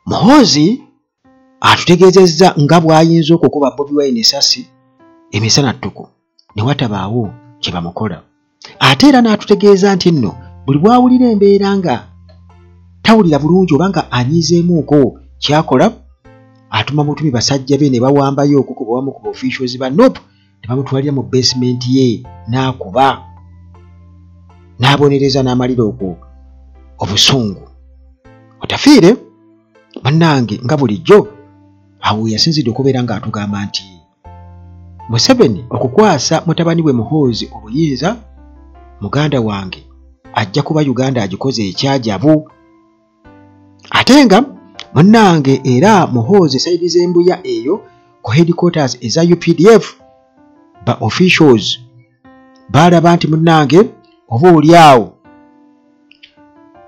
Muhoozi atutegeezezza nga bw'ayinza okukuba Bobi Wine essasi emisana ttuku ne watabaawo kye bamukola. Ate era n'atutegeeza nti nno buli bw'awulira embeera nga tawulira bulungi oba nga anyiizeemuuko kyakola, atuma mutumi basajja be ne bawambayo okukuba wamu ku officials ba NOP ne bamutwalira mu basement ye n'akuba n'abonereza n'amalira okwo obusungu. Otafiire bannange nga bulijjo awo yasinzidde okubeera ng'atugamba nti Museveni okukwasa mutabani we Muhoozi obuyinza, muganda wange ajja kuba Uganda agikoze ekyajabu. Ate nga munnange era Muhoozi saidi z'embuya eyo ku headquarters eza UPDF ba officials balaba nti munnange oba oliawo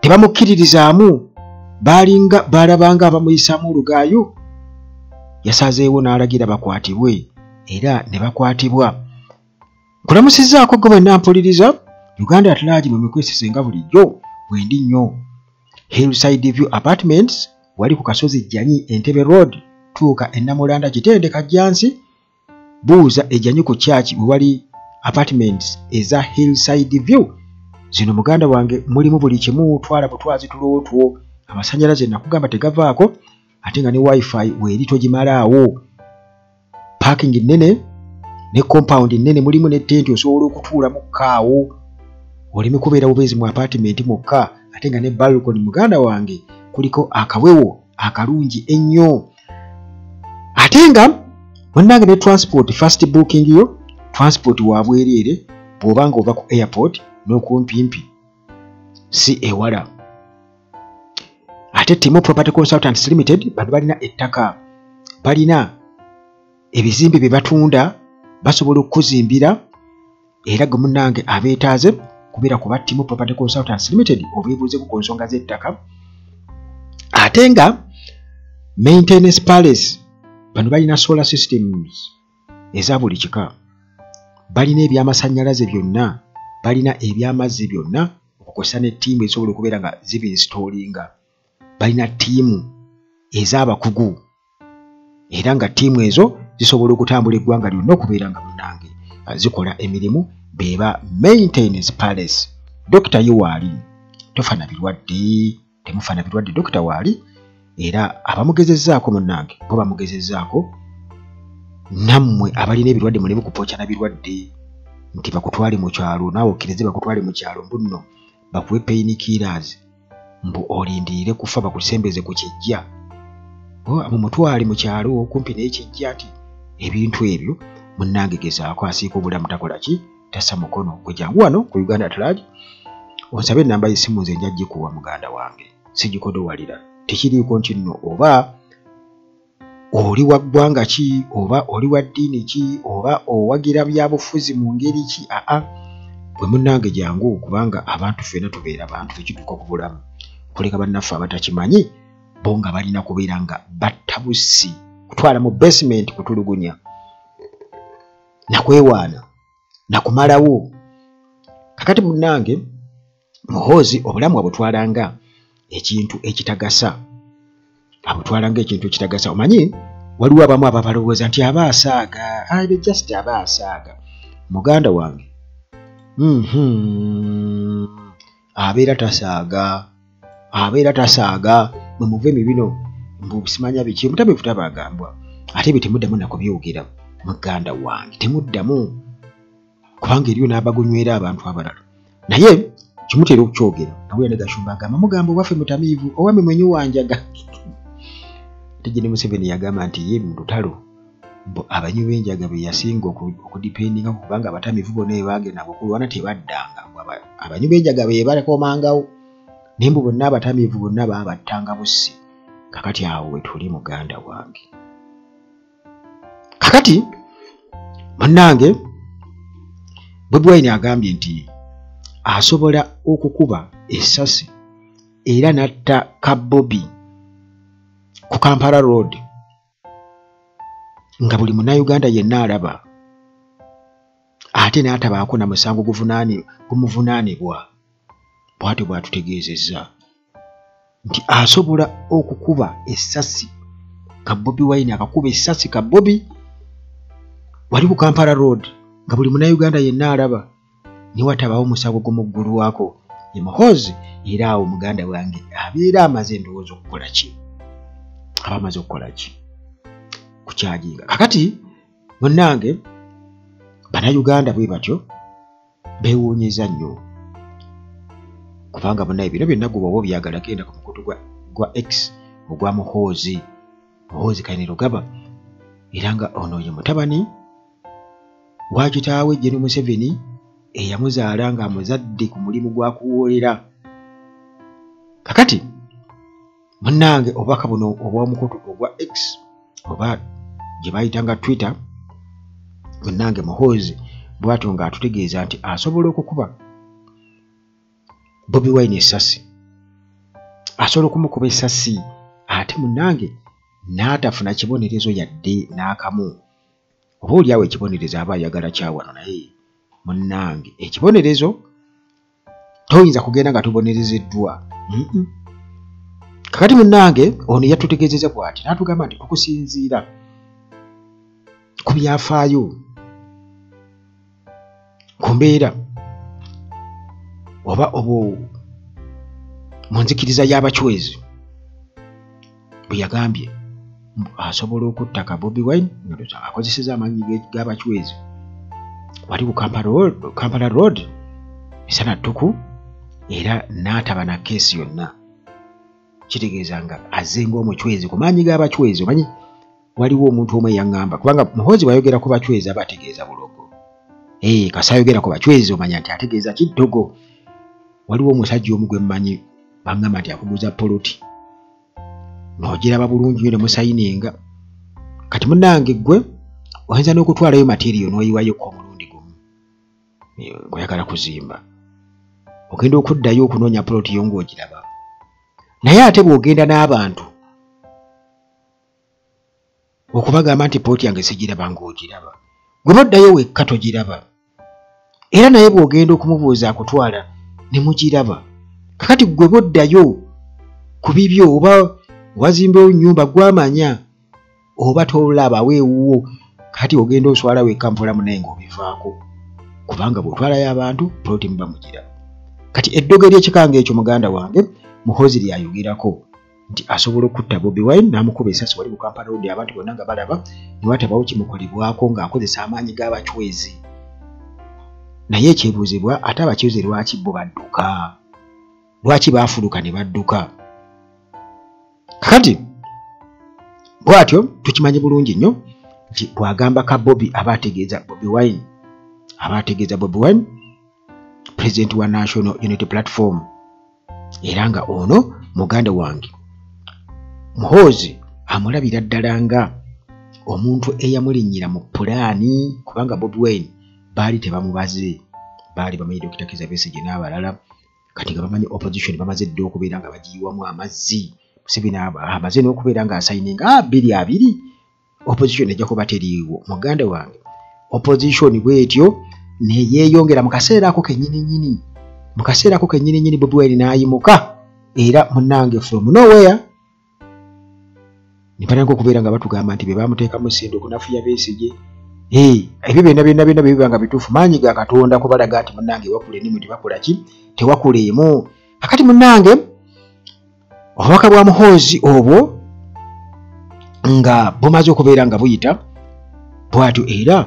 tebamukkiririzaamu, balabanga abamuyisaamu olugaayo, yasazeewo n'alagira bakwatibwe era ne bakwatibwa. Kulamusizzaako gwe bwenna mpuliriza Uganda at large mwe mukwesise nga bulijjo bwendi nnyo. Hillside View Apartments wali ku Kasozi Jjanyi Entebbe Road, tuuka e Namulanda Kitende Kajjansi, buuza ejjanyi ku church we wali apartments eza Hillside View. Zino muganda wange mulimu buli kimu, twala butwazi tulootwo, amasanyalaze nakugamba tegavaako, ate nga ne wifi weeri togimalaawo, parking nnene ne compound nnene, mulimu ne tenti osobola okutuula mukkaawo, oleme kubeera bubeezi mu apartment mukka, ate nga ne balcony muganda wange kuliko akawewo akalungi ennyo. Ate nga munnange ne transport first booking yo, transport wa bwereere bw'oba nga ova ku airport n'okumpimpi si ewala. Ate Timo Property Consultants Limited bano balina ettaka, balina ebizimbe bye batunda, basobola okuzimbira era gwe munnange abeetaaze kubeera kuba Timo Property Consultants Limited obeebuuze ku nsonga z'ettaka. Ate nga Maintenance Palace bano balina solar systems eza buli kika, balina ebyamasannyalaze byonna, balina ebyamazzi byonna, okukozesa ne ttiimu esobola okubeera nga zibinstallinga, balina ttiimu ez'abakugu era nga ttiimu ezo zisobola okutambula eggwanga lyonna okubeera nga munnange zikola emirimu. Beba Maintenance Palace. Dr. Yuwali tofana birwadde, temufana birwadde Dr. Wali, era abamugezezzaako munnange bo bamugezezzaako, nammwe abalina ebirwadde muleme kupooca na birwadde nti bakutwale mu kyalo, naawe okkirize bakutwale mu kyalo mbuno bakuwe pain killers mbu olindirire kufa bakusembeze ku kijja, mumutwale mu kyalo okumpi n'ekijja. Ati ebintu ebyo munnange gezaako asiika obulamu takola ki, tassa mukono. Gwe jangu wano ku Uganda at large onsabe ennamba y'essimu nze njya gikuwa muganda wange, sigikodowalira, tekiriiko nti nno oba oli wa ggwanga ki, oba oli wa ddiini ki, oba owagira byabufuzi mu ngeri ki. Bwe munnange jangu, kubanga abantu ffenna tubeera bantu, tekituuka ku bulamu kuleka bannaffe abatakimanyi bo nga balina kubeera nga batta bussi, kutwala mu basement kutulugunya, nakwewaana, nakumalawo. Kakati munnange Muhoozi obulamu abutwalanga ekintu ekitagasa, abutwalanga ekintu ekitagasa. Omanyi waliwo abamu ababalowooza nti aba asaaga, just aba asaaga. Muganda wange abeera tasaaga, mwe muve mibino mbusimanya biki, mutabifu tabagambwa, ate bye temuddamu nakubyogera muganda wange, temuddamu kubanga eriyo n'abagunywera abantu abalala. Naye kimutera okukyogera nawulira ne Gashumba agamba mugamba owaffe mutamiivu, owamwe mwenyu wanjaga. Tejjeni Museveni yagamba nti ye mu lutalo abanywi b'enjaga be yasinga okudipendinga kubanga abatamiivu bonna be bagenda okulwana tebaddanga, abanywi b'enjaga be balekomangawo, naye mbu bonna abatamiivu bonna baabattanga bussi. Kakati awo we tuli muganda wange. Kakati munnange Bobi Wine agambye nti asobola okukuba essasi era n'atta Kabbobi ku Kampala Road nga buli munnayuganda yenna alaba, ate n'atabaako na musango gumuvunaanibwa. Bw'atyo bw'atutegeezezza. nti asobola okukuba essasi ka Bobi Wine, akakuba essasi ka Bobi wali ku Kampala Road nga buli Munnayuganda yenna alaba ne watabawo omusago gw'omuggulwako ye Muhoozi. Era awo muganda wange abeera amaze endowooza okukola ki, aba amaze okukola ki kukyajinga. Kakati munnange Bannayuganda bwe batyo beewuunyeza nnyo, kubanga bonna bino byonna gwe bw'oba obyagala genda ku mukutu gwa X ogwa Muhoozi Kainerugaba, era nga ono ye mutabani wa kitaawe Gen. Museveni eyamuzaala ng'amuzadde ku mulimu gwa kuwoolera. Kakati munnange obubaka buno obw'omukutu ogwa X oba gye bayitanga Twitter, munnange Muhoozi bw'atyo ng'atutegeeza nti asobola okukuba Bobi Wine essasi, asobola okumukuba essasi, ate munnange n'atafuna kibonerezo yadde n'akamu. Oba oliawo ekibonerezo aba ayagala kyawano, naye munnange ekibonerezo toyinza kugenda nga tubonerezeddwa. Kakati munnange ono yatutegeezeza bw'ati, n'atugamba nti okusinziira ku byafaayo ku mbeera oba mu nzikiriza y'abachwezi, bwe yagambye asobola okuttaka Bobi Wine akozeseza amaanyi g'abachwezi wali ku Kampala Road misana ttuku, era n'ataba na keesi yonna. Kitegeeza nga azenga omuchwezi ku maanyi g'abachwezi. Omanyi waliwo omuntu omwe yaŋŋamba, kubanga Muhoozi bw'ayogera ku bachwezi aba ategeeza bulogo. Kasi ayogera ku bachwezi omanya nti ategeeza kiddogo. Waliwo omusajja omu gwe mmanyi baŋŋamba nti akuguza poloti, n'ogiraba bulungi nnyo ne musayininga. Kati munnange ggwe oyinza n'okutwalayo materiyo n'oyiwayoko omulundi gumu ng'oyagala kuzimba, ogenda okuddayo okunoonya poloti yo ng'ogiraba. Naye ate bw'ogenda n'abantu okubagamba nti poloti yange sigiraba ng'ogiraba, gwe boddayo wekka togiraba. Era naye bw'ogenda okumubuuza akutwala ne mugiraba. Kakati gwe boddayo ku bibyo, oba wazimbawo nnyumba gwamanya oba tolaba weewuwo, kati ogenda oswala wekka mpola munaye ng'obivaako, kubanga bw'otwalayo abantu poloti muba mugira. Kati eddogo ery'ekikanga ekyo muganda wange Muhoozi lyayogerako nti asobola okutta Bobi Wine n'amukuba essasi wali ku Kampala Road, abantu bonna nga balaba, ne watabawo kimukolebwako ng'akozesa amaanyi g'abachwezi. Naye ekyebuuzibwa, ate abachwezi lwaki bo badduka? Lwaki baafuluka ne badduka? Kakati bw'atyo tukimanyi bulungi nnyo nti bw'agamba ka Bobi aba ategeeza Bobi Wine President wa National Unity Platform, era nga ono muganda wange Muhoozi amulabira ddala nga omuntu eyamulinnyira mu pulaani, kubanga Bobi Wine baali tebamubaze, baali bamanyi Dr. Kizza Besigye n'abalala. Kati nga bamanyi opposition bamaze dda okubeera nga bagiyiwamu amazzi, Museveni amaze n'okubeera nga asayininga 2-2, opposition ejja kuba teriiwo. Muganda wange opposition bw'etyo neyeeyongera mu kaseera ako kennyini Bobi Wine n'ayimuka, era munnange from nowhere ne batandika okubeera nga batugamba nti be baamuteekamu ssente okunafuya Besigye. Ebyo byonna bye biba nga bituufu, maanyi ga Katonda kubalaga nti munnange wakula enimu tebakola ki, tewakuleemu. Kakati munnange obubaka bwa Muhoozi obwo nga bumaze okubeera nga buyita bw'atyo, era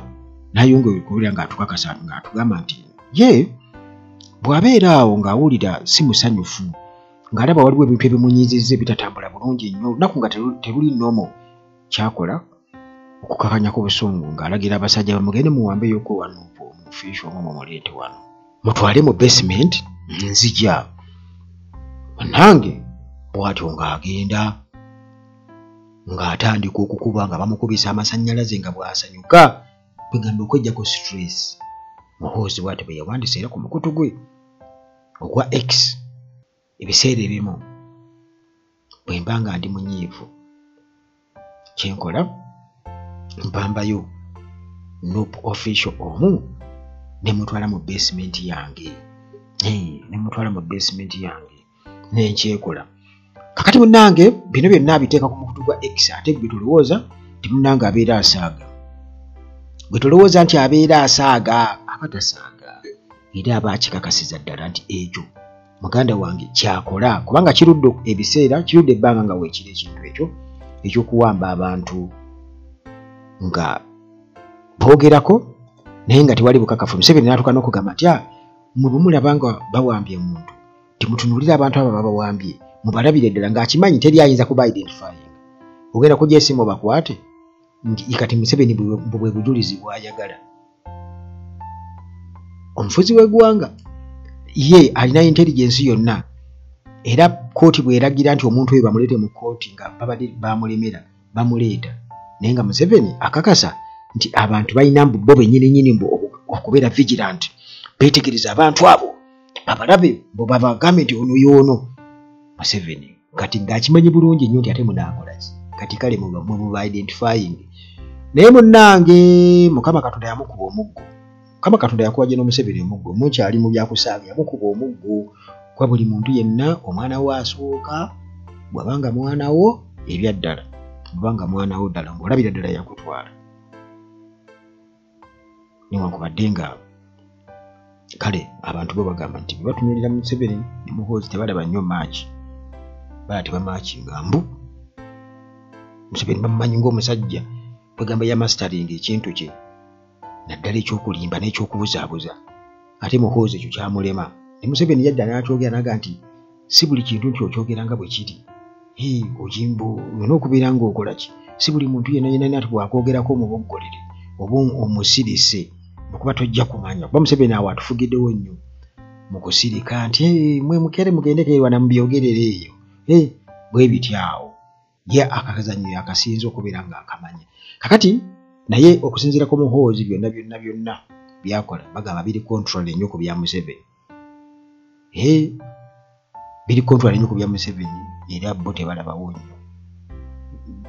n'ayongera okubeera nga atukakasa ng'atugamba nti ye bw'abeera awo ng'awulira si musanyufu, ng'alaba waliwo ebintu ebimunyiizizza ebitatambula bulungi nnyo, olunaku nga teruli nnomo, kyakola okukakanya ku busungu ng'alagira abasajja bamugende muwambeeyoko wano omufiisha omwo mumuleete wano, mutwale mu basement nzija. Munnange bw'atyo ng'agenda ng'atandika okukuba nga bamukubisa amasannyalaze nga bw'asanyuka, kwegamba okwejja ku stress. Muhoozi bw'atyo bwe yawandisa era ku mukutu gwe ogwa X, ebiseera ebimu bwe mba nga ndi munyiivu kyenkola mpambayo Nuupu official omu ne mutwala mu basement yange, nenkyekola kakati munnange bino byonna abiteeka ku mukutu gwa X ate bwe tulowooza nti munnange abeera asaaga. Bwe tulowooza nti abeera asaaga abatasaaga era aba akikakasiza ddala nti ekyo muganda wange kyakola kubanga kirudde ebiseera kirudde ebbanga nga weekira ekintu ekyo ekyokuwamba abantu nga boogerako naye nga tewali bukakafu. Museveni n'atuuka n'okugamba nti mwe bwe mulaba nga bawambye omuntu temutunuulire abantu abo babawambye mubalabire ddala ng'akimanyi teri ayinza kuba identifying. Ogenda kujja esimu bakwate nti kati Museveni bwe bujulizi bw'ayagala. Omufuzi w'eggwanga ye alina intelligence yonna era kooti bw'eragira nti omuntu oyo bamuleete mu kooti nga babadde bamulemera bamuleeta naye nga Museveni akakasa nti abantu balina bo bennyini okubeera vigilant beetegereza abantu abo babalabe bo babagambe nti ono y'ono. Museveni kati ng'akimanyi bulungi nnyo nti ate munaakola ki kati kale muba identifying. Naye munnange Mukama Katonda yamukuba omuggo. Mukama Katonda yakuwa gye n'Omuseveni omuggo mukyali mu byakusaaga yamukuba omuggo kwa buli muntu yenna omwana wo asooka bw'abanga mwana wo ebyaddala bw'abanga mwana wo ddala ng'olabira ddala yakutwala. Newankubadde nga kale abantu bo bagamba nti bwe batunyulira Museveni ne Muhoozi tebalaba nnyo maaki bala tebamaaki nga mbu Museveni bamumanyi ng'omusajja kwegamba ya mastering ekintu kye naddala ekyokulimba n'ekyokubuzaabuza ate Muhoozi ekyo kyamulema. Ne Museveni yadda n'akyogera naga nti si buli kintu nti okyogera nga bwe kiri oyimbo olina okubeera ng'okola ki si buli muntu yenna nati bw'akwogerako omuboggolere oba omusirise okuba tojja kumanya kuba Museveni awo atufugiddewo nnyo mu kusirika nti mwe mukere mugendekererwa na mubyogerere eyo bwe bityawo ye akakazanyo yakasinza okubeera ng'akamanya. Kakati naye okusinziira ku Muhoozi byonna byakola bagamba biri control ennyo ku bya Museveni biri control ennyo ku bya Museveni era bo tebalabawo nnyo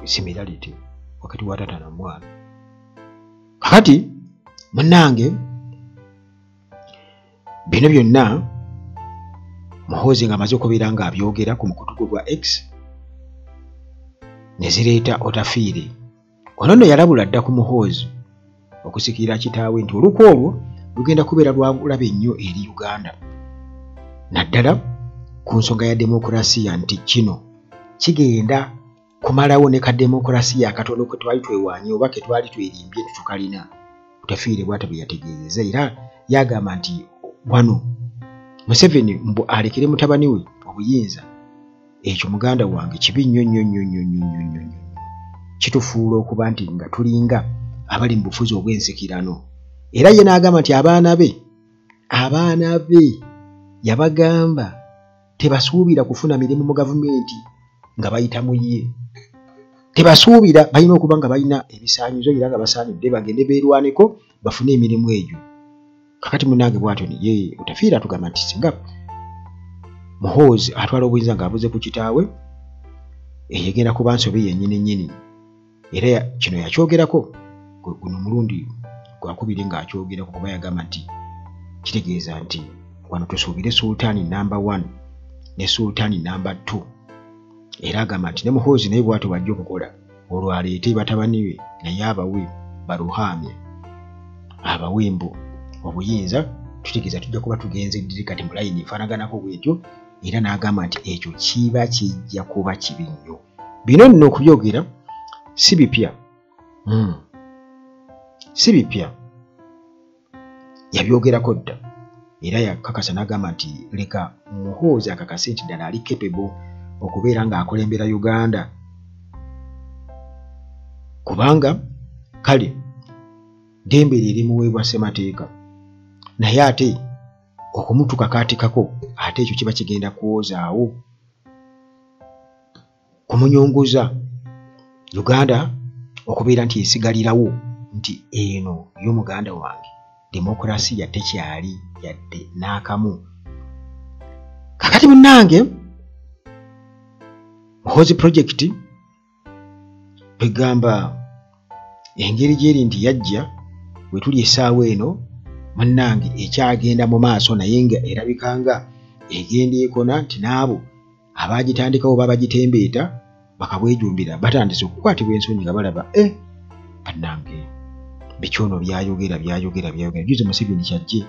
similarity wakati wa taata na mwana. Kakati munnange bino byonna Muhoozi ng'amaze okubeera ng'abyogera ku mukutu gwa X ne zireeta otafiire. Ono nno yalabula dda ku Muhoozi okusikira kitaawe nti olukwo olwo lugenda kubeera lwabulabe ennyo eri Uganda naddala ku nsonga ya demokulasiya nti kino kigenda kumalawo ne ka demokulasiya akatono kwe twali twewaanye oba ke twali twerimbye tukalina. Otafiire bw'ate bwe yategeezezza era yagamba nti wano Museveni mbu alekere mutabani we obuyinza ekyo muganda wange kibi nnyo kitufuula okuba nti nga tulinga abali mu bufuzi obw'ensikirano. Era ye n'agamba nti abaana be yabagamba tebasuubira kufuna mirimu mu gavumenti nga bayita mu ye. Tebasuubira balina okuba nga balina ebisaanyizo era nga basaanidde bagende beerwaneko bafune emirimu egyo. Kakati munnange bw'atyo ye Otafiire atugamba nti singa Muhoozi atwala obuyinza ng'abuze ku kitaawe eyegenda kuba nsobe yennyini era kino yakyogerako guno mulundi gwakubiri ng'akyogerako kuba yagamba nti kitegeeza nti wano tusuubire Sultani namba 1 ne Sultani namba 2 era agamba nti ne Muhoozi naye bw'atyo bw'ajja okukola olwo aleete batabani be naye abawe baluhaamye abawembo obuyinza tutegeeza tujja kuba tugenze dirikati mu layini efaanaganako bwetyo era n'agamba nti ekyo kiba kijja kuba kibi nnyo. Bino nno okubyogera si bipya yabyogerako dda era yakakasa n'agamba nti leka Muhoozi akakase nti ddala ali capable okubeera ng'akulembera Uganda kubanga kale ddembe lirimuweebwa ssemateeka naye ate okumutukakaatikako ate ekyo kiba kigenda kuwozaawo kumunyongoza Uganda okubeera nti esigalirawo nti eno y'omuganda wange demokulasiya tekyali yadde n'akamu. Kakati munnange Muhoozi project begamba engeri gyeri nti yajja we tuli essaawa eno munnange ekyagenda mu maaso naye nga erabikanga egenda ekona nti naabo abagitandikawo baba bagitembeeta bakabwejumbira batandise okukwatibwa ensonyi nga balaba bannange bikyono byayogera juze Museveni kyajje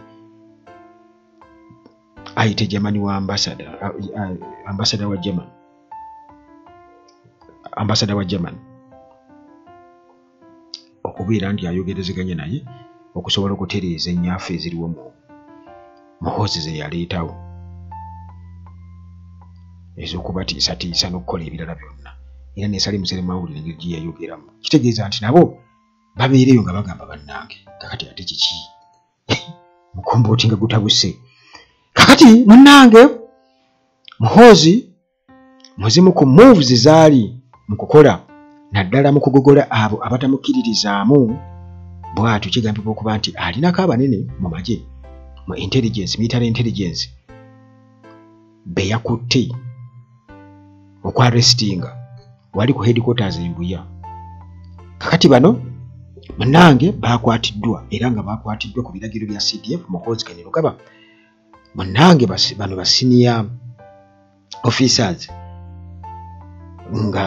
ayite Germany wa ambassador wa Germany okubeera nti ayogerezeganya naye okusobola okutereeza ennyafu eziriwo mu hoozi ze yaleetawo ez'okubatiisatiisa n'okukola ebirala byonna era n'esali musere mawulire engeri gye yayogeramu kitegeeza nti nabo babeereyo nga bagamba bannange kakati ate kiki mukombooti nga gutabuse kakati munnange Muhoozi muzimu ku moves zaali mu kukola naddala mu kugogola abo abatamukkiririzaamu bw'atyo kigambibwa okuba nti alinako abanene mu magye mu military intelligence be yakutte okwarestinga wali ku headquarters Mbuya kakati bano munnange bakwatiddwa era nga bakwatiddwa ku biragiro bya CDF Muhoozi Kainerugaba munnange bano ba senior officers nga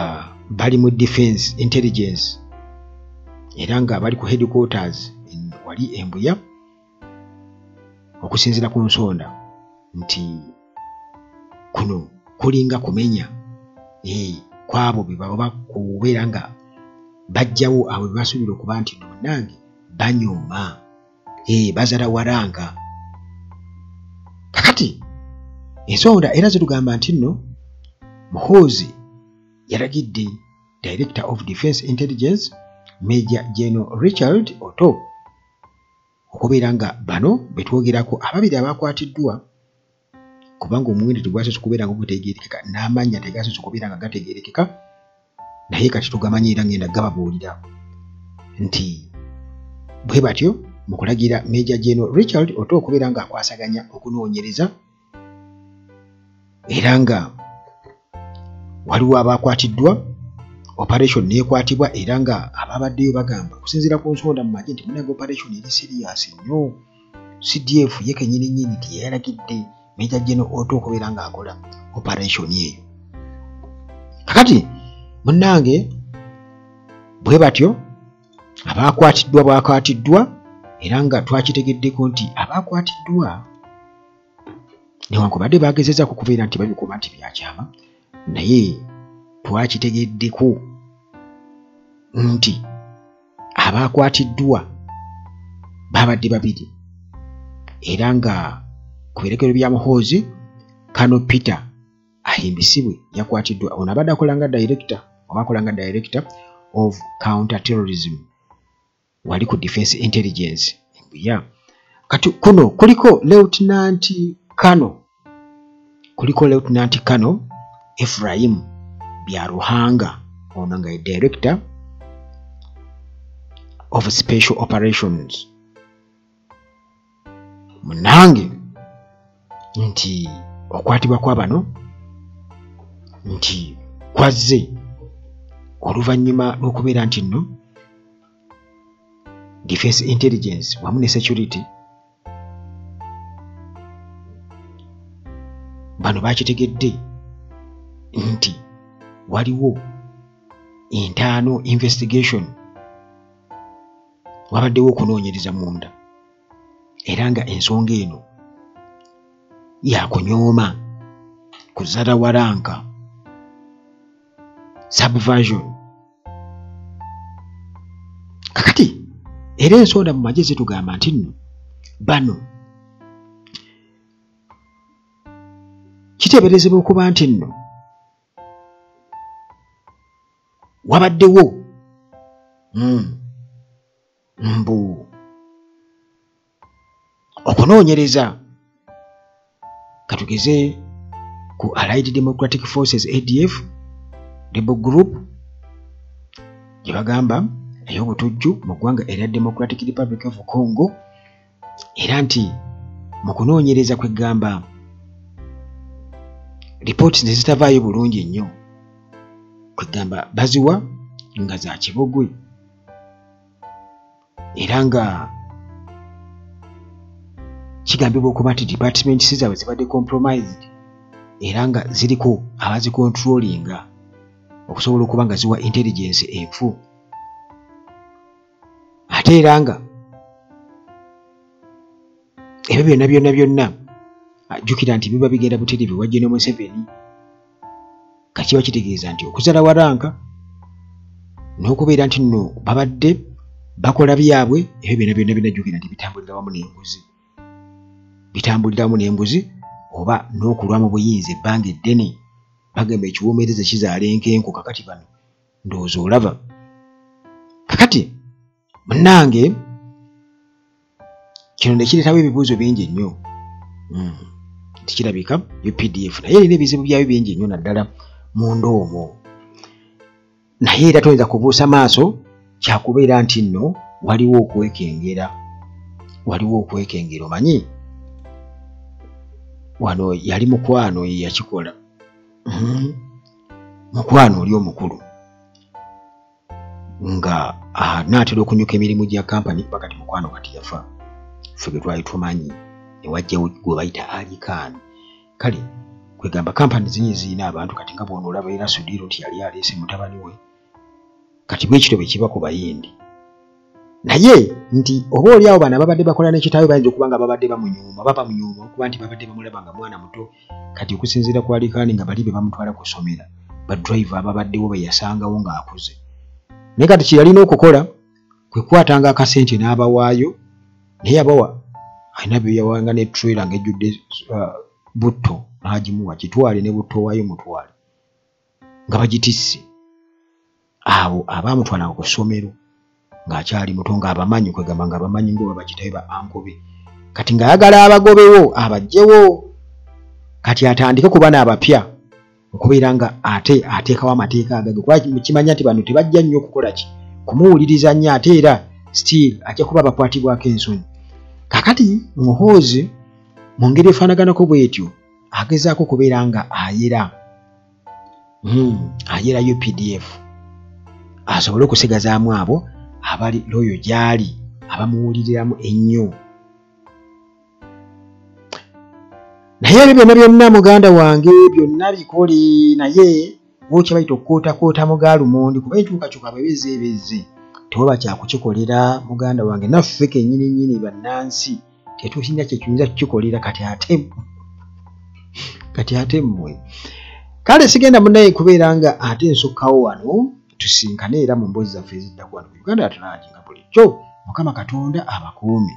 bali mu defense intelligence era nga bali ku headquarters wali Mbuya okusinziira ku nsonda nti kuno kulinga kumenya kwabo bebaba kubeera nga bajjawo abo bebasuubira okuba nti munnange banyooma bazala waranga kakati ensonda era zitugamba nti nno Muhoozi yaragidde Director of Defense Intelligence Major General Richard Otto okubeera nga bano betwogerako ababiri abakwatiddwa kubanga omuwendo tegwasoose kubeera nga gutegeerekeka n'amannya tegasoose kubeera nga gategeerekeka naye kati tugamanya era ngenda gababuulira nti bwe batyo mu kulagira Major General Richard Otto okubeera nga akwasaganya okunoonyereza era nga waliwo abakwatiddwa operation neekwatibwa era nga ababaddeyo bagamba okusinziira ku nsonda mu magye nti munnange operation eri serious nnyo CDF ye kennyini nnyini teyalagidde Major General Otto okubeera nga akola operation eyo kakati munnange bwe batyo abakwatiddwa era nga twakitegeddeko nti abakwatiddwa newankubadde bagezezaako kubeera nti babikuba nti byakyama naye twakitegeddeko nti abakwatiddwa babadde babiri era nga ku birekero bya Muhoozi Kano Peter ahimbisibwe yakwatiddwa ono abadde akolanga director of counter-terrorism wali ku defense intelligence Mbuya kati kuno kuliko Lieutenant Kano Ephraim Byaruhanga ono nga ye Director of Special Operations munnange nti okwatibwa kwa bano nti kwazze oluvannyuma lw'okubeera nti nno defense intelligence wamu ne security bano bakitegedde nti waliwo internal investigation wabaddewo okunoonyereza munda era nga ensonga eno yakunyooma kuzala waranka subversion kakati era ensonda mu magye zitugamba nti nno bano kiteeberezebwa okuba nti nno wabaddewo mbu okunoonyereza katugeze ku Allied Democratic Forces ADF rebel group gye bagamba ey'obutujju mu ggwanga erya Democratic Republic of Congo era nti mu kunoonyereza kwegamba reports ne zitavaayo bulungi nnyo kwegamba baziwa nga za kibogwe era nga kigambibwa okuba nti department zaabwe zibadde compromised era nga ziriko abazikontrolinga okusobola okuba nga ziwa intelligence enfu. Ate era nga ebyo byonna jjukira nti biba bigenda butereevu wa General Museveni. Kati kiba kitegeeza nti okuzala waranka n'okubeera nti nno babadde bakola byabwe, ebyo byonna jjukira nti bitambulira wamu n'embuzi oba n'okulwamu buyinza ebbanga eddene. Bagamba ekiwoomereze kizaala enkenku. Kakati bano ndowooza olaba. Kakati munnange kino ne kireetawo ebibuuzo bingi ennyo. Tikirabika UPDF naye erina ebizibu byayo bingi nnyo naddala munda omwo. Naye era toyinza kubuusa maaso, kyakubeera nti nno waliwo okwekengera. Omanyi wano yali mukwano ye yakikola. Mukwano oli omukulu nga naatera okunyuka emirimu gya kampani bakati mukwano kati yafa. Ffe ge twali tumanyi ne wajjawo gwe bayita Ali Khan. Kale kwegamba kampani zinyi zirina abantu kati nga bw'ono olaba era Sudiro nti yali aleese mutabani we. Kati bwe kityo bwe kiba ku bayindi. Naye nti oba oli awo bano ababadde bakola n'ekitaawe bayinza okuba nga babadde bamunyuuma okuba nti babadde bamulaba nga mwana muto. Kati okusinziira ku Ali Khan nga bali be bamutwala ku ssomero badriver ababaddewo be yasangawo ng'akuze. Naye kati kye yalina okukola kwe kwatanga akasente n'abawaayo, naye abawa alina bye yawanga ne trailer ng'ejjudde butto n'agimuwa kitwale ne butto waayo mutwale nga bagitisse. Abo abaamutwalanga ku ssomero ng'akyali muto ng'abamanyi kwegamba ng'abamanyi ngo babagitabe ba ankobe. Kati ng'ayagala abagobewo abajjewo. Kati atandike kuba n'abapya okubeera nga ateekawo amateeka agage. Kuba kimanya nti bano tebajja nnyo okukola ki kumuwuliriza nnyo, ate era still ajja kuba bakwatibwako ensonyi. Kakati Muhoozi mu ngeri efaanaganako bw'etyo agezaako okubeera nga ayera UPDF asobole okusigazaamu abo abali loyo gy'ali abamuwuliriramu ennyo. Naye ebyo byonna muganda wange byonna bikole, naye bw'okya bayita okukootakoota mugaalumondi kuba enkyukakyuka bwebezze tewaba kyakukikolera muganda wange. Naffe kennyini bannansi tetusinga kye tuyinza kukikolera kati ate mmwe. Kale sigenda munnaye kubeera nga ate nsukkawo wano tusinkane era mu mboozi zaffe ezidda ku wano ku Uganda Yatulaginga bulijjo. Mukama Katonda abakuume.